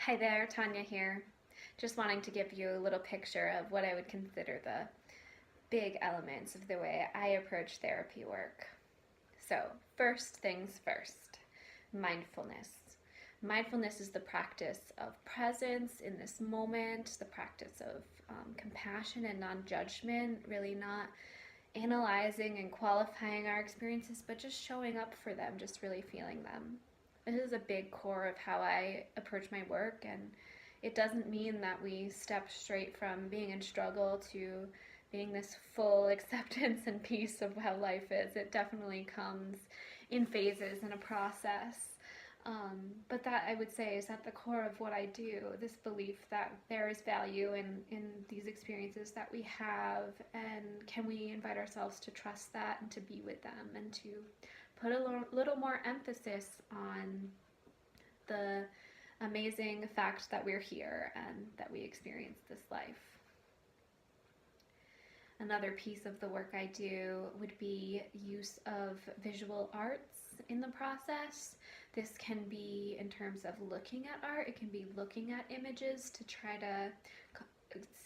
Hi there, Tanya here. Just wanting to give you a little picture of what I would consider the big elements of the way I approach therapy work. So, first things first, mindfulness. Mindfulness is the practice of presence in this moment, the practice of compassion and non judgment, really not analyzing and qualifying our experiences, but just showing up for them, just really feeling them. This is a big core of how I approach my work, and it doesn't mean that we step straight from being in struggle to being this full acceptance and peace of how life is. It definitely comes in phases and a process. But that, I would say, is at the core of what I do, this belief that there is value in these experiences that we have, and can we invite ourselves to trust that and to be with them and to put a little more emphasis on the amazing fact that we're here and that we experience this life. Another piece of the work I do would be use of visual arts in the process. This can be in terms of looking at art, it can be looking at images to try to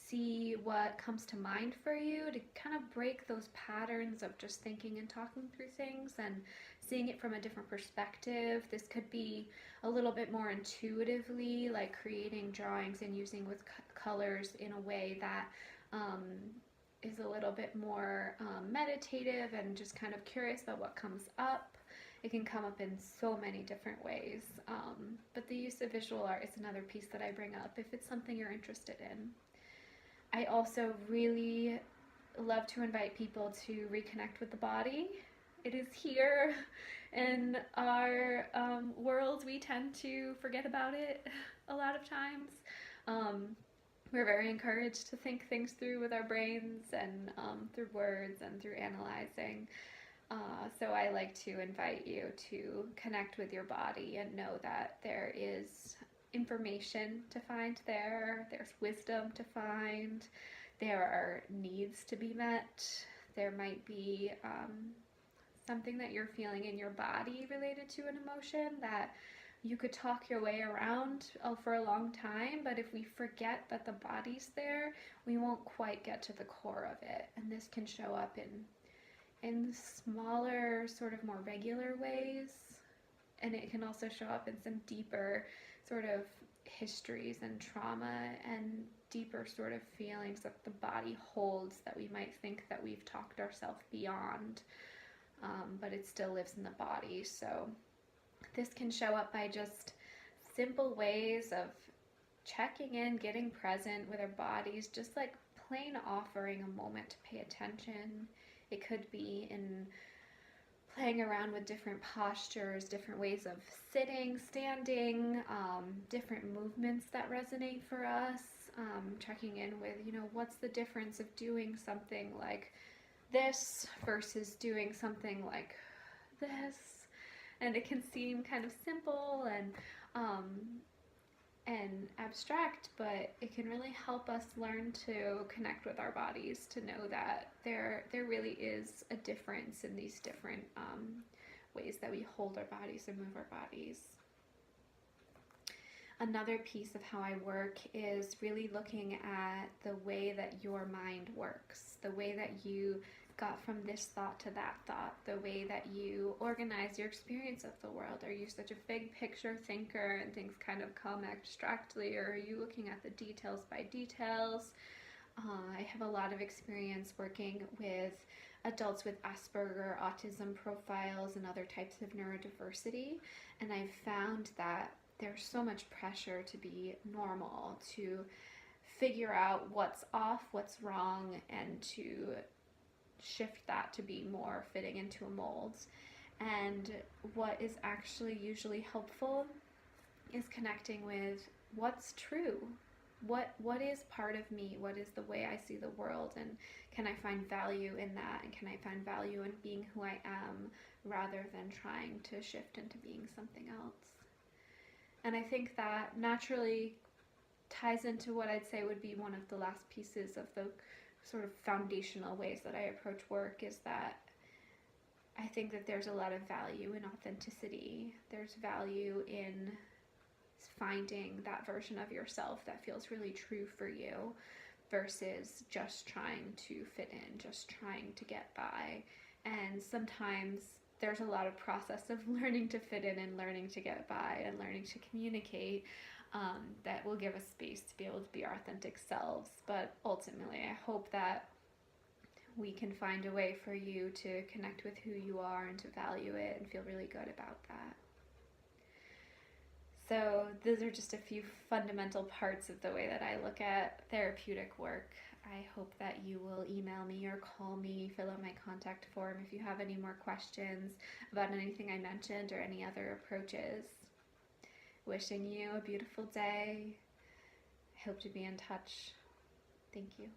see what comes to mind for you, to kind of break those patterns of just thinking and talking through things and seeing it from a different perspective. This could be a little bit more intuitively, like creating drawings and using with colors in a way that is a little bit more meditative and just kind of curious about what comes up. It can come up in so many different ways, but the use of visual art is another piece that I bring up if it's something you're interested in. I also really love to invite people to reconnect with the body. It is here in our world. We tend to forget about it a lot of times. We're very encouraged to think things through with our brains and through words and through analyzing. So I like to invite you to connect with your body and know that there is information to find there, there's wisdom to find, there are needs to be met, there might be something that you're feeling in your body related to an emotion that you could talk your way around for a long time, but if we forget that the body's there, we won't quite get to the core of it. And this can show up in smaller, sort of more regular ways, and it can also show up in some deeper sort of histories and trauma and deeper sort of feelings that the body holds that we might think that we've talked ourselves beyond, but it still lives in the body. So this can show up by just simple ways of checking in, getting present with our bodies, just like plain offering a moment to pay attention. It could be in playing around with different postures, different ways of sitting, standing, different movements that resonate for us, checking in with, what's the difference of doing something like this versus doing something like this. And it can seem kind of simple and abstract, but it can really help us learn to connect with our bodies, to know that there really is a difference in these different ways that we hold our bodies or move our bodies. Another piece of how I work is really looking at the way that your mind works, the way that you got from this thought to that thought, the way that you organize your experience of the world. Are you such a big picture thinker and things kind of come abstractly, or are you looking at the details by details? I have a lot of experience working with adults with Asperger, autism profiles, and other types of neurodiversity, and I've found that there's so much pressure to be normal, to figure out what's off, what's wrong, and to shift that to be more fitting into a mold. And what is actually usually helpful is connecting with what's true. What is part of me? What is the way I see the world? And can I find value in that? And can I find value in being who I am rather than trying to shift into being something else? And I think that naturally ties into what I'd say would be one of the last pieces of the sort of foundational ways that I approach work, is that I think that there's a lot of value in authenticity. There's value in finding that version of yourself that feels really true for you versus just trying to fit in, just trying to get by. And sometimes there's a lot of process of learning to fit in and learning to get by and learning to communicate that will give us space to be able to be our authentic selves. But ultimately, I hope that we can find a way for you to connect with who you are and to value it and feel really good about that. So those are just a few fundamental parts of the way that I look at therapeutic work. I hope that you will email me or call me, fill out my contact form if you have any more questions about anything I mentioned or any other approaches. Wishing you a beautiful day. I hope to be in touch. Thank you.